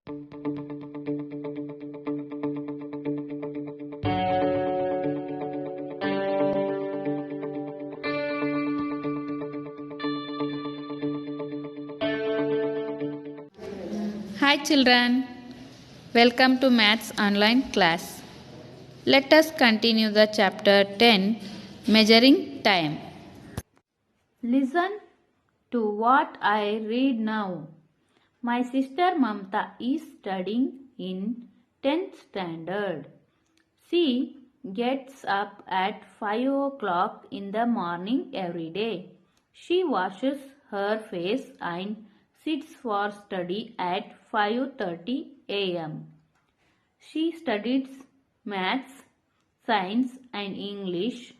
Hi children, welcome to Maths online class. Let us continue the chapter 10, Measuring Time. Listen to what I read now. My sister Mamta is studying in 10th standard. She gets up at 5 o'clock in the morning every day. She washes her face and sits for study at 5:30 a.m. She studies maths, science and English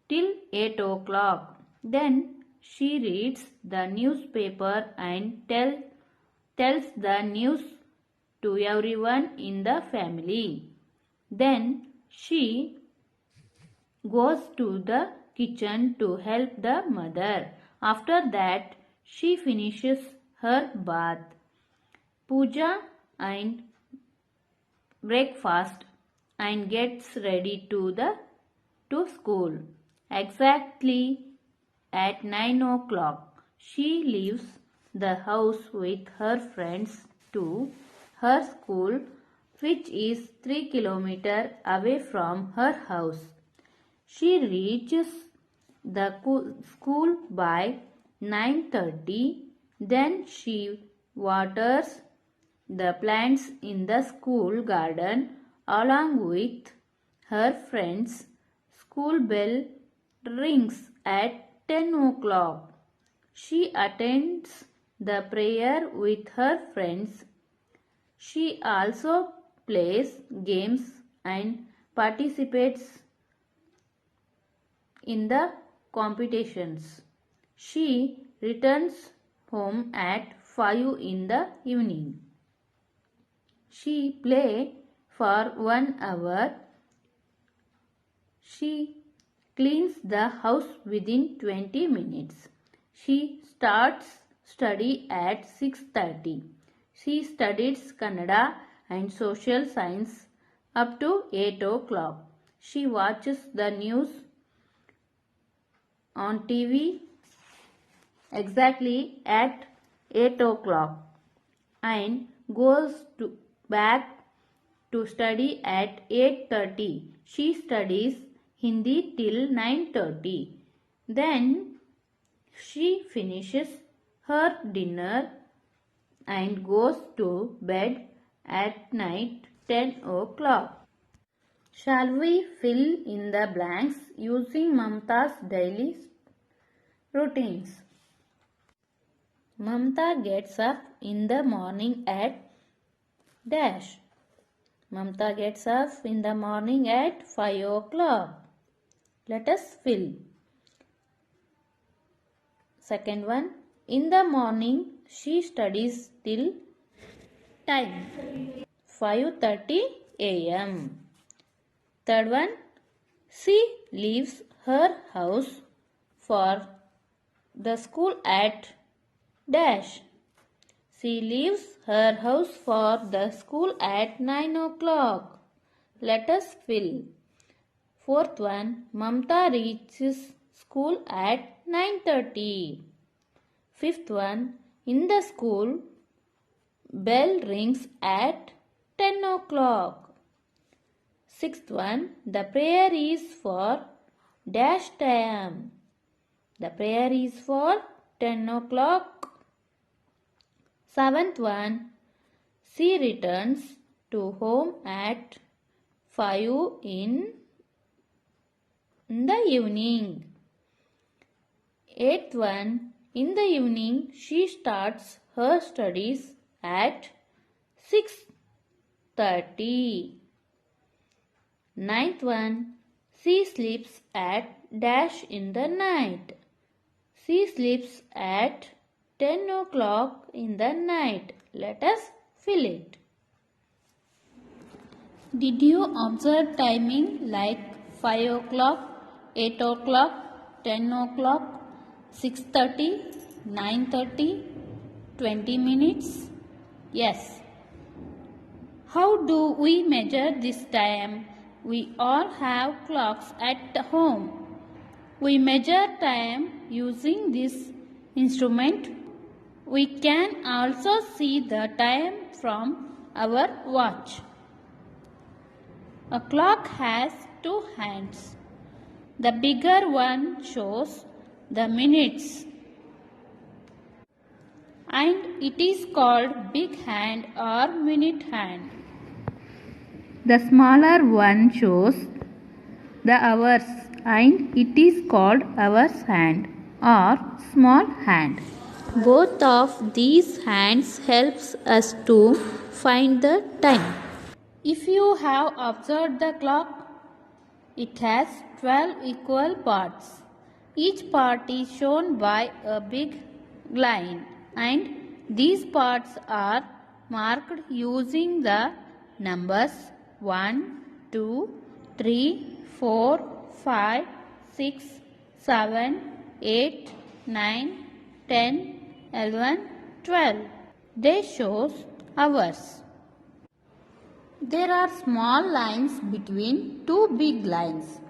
till 8 o'clock. Then she reads the newspaper and tells the news to everyone in the family. Then she goes to the kitchen to help the mother. After that, she finishes her bath, puja and breakfast and gets ready to school. Exactly at 9 o'clock, she leaves the house with her friends to her school, which is 3 kilometers away from her house. She reaches the school by 9:30. Then she waters the plants in the school garden along with her friends. School bell rings at 10 o'clock. She attends the prayer with her friends. She also plays games and participates in the competitions. She returns home at 5 in the evening. She plays for 1 hour. She cleans the house within 20 minutes. She starts study at 6:30. She studies Kannada and social science up to 8 o'clock. She watches the news on TV exactly at 8 o'clock and goes back to study at 8:30. She studies Hindi till 9:30. Then she finishes her dinner and goes to bed at night 10 o'clock. Shall we fill in the blanks using Mamta's daily routines? Mamta gets up in the morning at dash. Mamta gets up in the morning at 5 o'clock. Let us fill. Second one, in the morning she studies till time 5:30 a.m. Third one, she leaves her house for the school at dash. She leaves her house for the school at 9 o'clock. Let us fill. Fourth one, Mamta reaches school at 9:30. Fifth one, in the school, bell rings at 10 o'clock. Sixth one, the prayer is for dash time. The prayer is for 10 o'clock. Seventh one, she returns to home at 5 in the evening. Eighth one, in the evening she starts her studies at 6:30. Ninth one, she sleeps at dash in the night. She sleeps at 10 o'clock in the night. Let us fill it. Did you observe timing like 5 o'clock, 8 o'clock, 10 o'clock, 6:30, 9:30, 20 minutes, Yes. How do we measure this time? We all have clocks at home. We measure time using this instrument. We can also see the time from our watch. A clock has two hands. The bigger one shows the minutes and it is called big hand or minute hand. The smaller one shows the hours and it is called hours hand or small hand. Both of these hands helps us to find the time. If you have observed the clock, it has 12 equal parts. Each part is shown by a big line and these parts are marked using the numbers 1, 2, 3, 4, 5, 6, 7, 8, 9, 10, 11, 12. They shows hours. There are small lines between two big lines.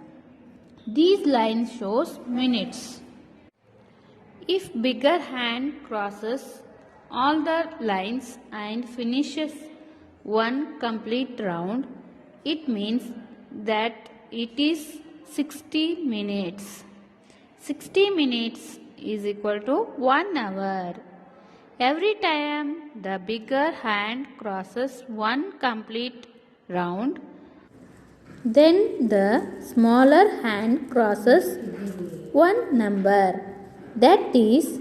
These lines shows minutes. If bigger hand crosses all the lines and finishes one complete round, it means that it is 60 minutes. 60 minutes is equal to 1 hour. Every time the bigger hand crosses one complete round, then the smaller hand crosses one number. That is,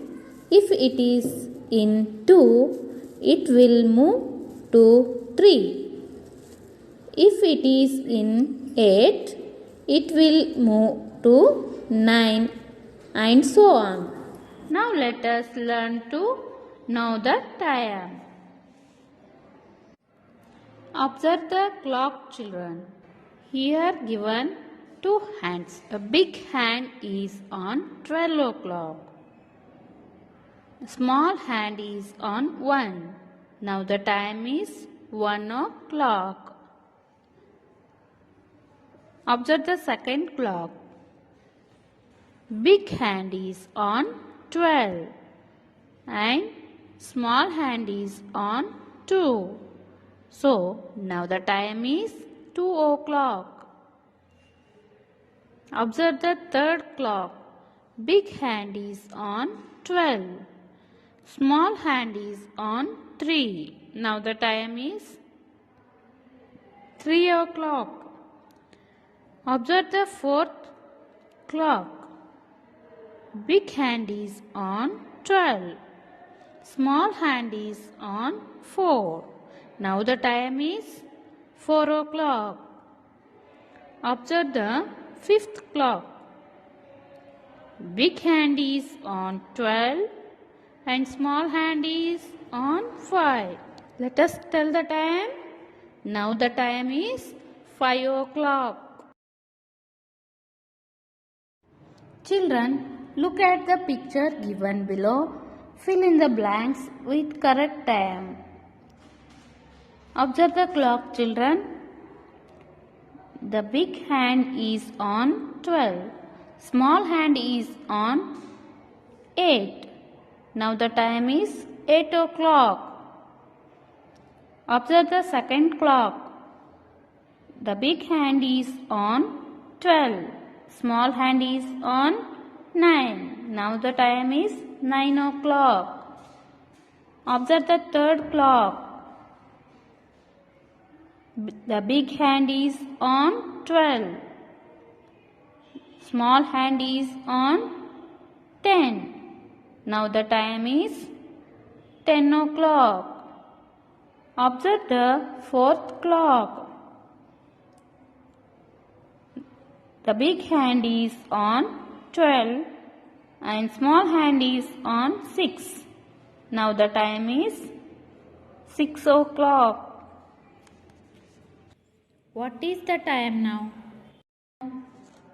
if it is in 2, it will move to 3. If it is in 8, it will move to 9 and so on. Now let us learn to know the time. Observe the clock, children. Here given two hands. A big hand is on 12 o'clock. A small hand is on 1. Now the time is 1 o'clock. Observe the second clock. Big hand is on 12 and small hand is on 2. So now the time is 2 o'clock. Observe the third clock. Big hand is on 12. Small hand is on 3. Now the time is 3 o'clock. Observe the fourth clock. Big hand is on 12. Small hand is on 4. Now the time is 4 o'clock. Observe the fifth clock. Big hand is on 12 and small hand is on 5. Let us tell the time. Now the time is 5 o'clock. Children, look at the picture given below. Fill in the blanks with correct time. Observe the clock, children. The big hand is on 12. Small hand is on 8. Now the time is 8 o'clock. Observe the second clock. The big hand is on 12. Small hand is on 9. Now the time is 9 o'clock. Observe the third clock. The big hand is on 12. Small hand is on 10. Now the time is 10 o'clock. Observe the fourth clock. The big hand is on 12 and small hand is on 6. Now the time is 6 o'clock. What is the time now?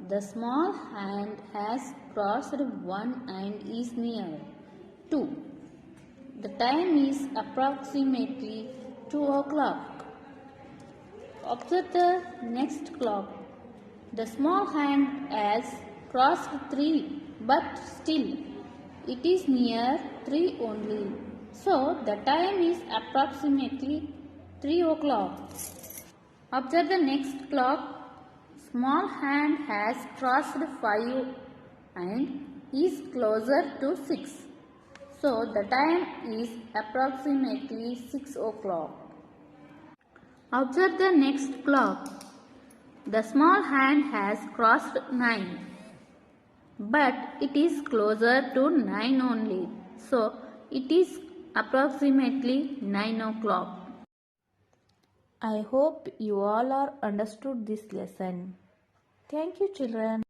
The small hand has crossed 1 and is near 2. The time is approximately 2 o'clock. Observe the next clock. The small hand has crossed 3, but still it is near 3 only. So the time is approximately 3 o'clock. Observe the next clock. Small hand has crossed 5 and is closer to 6. So the time is approximately 6 o'clock. Observe the next clock. The small hand has crossed 9, but it is closer to 9 only. So it is approximately 9 o'clock. I hope you all are understood this lesson. Thank you, children.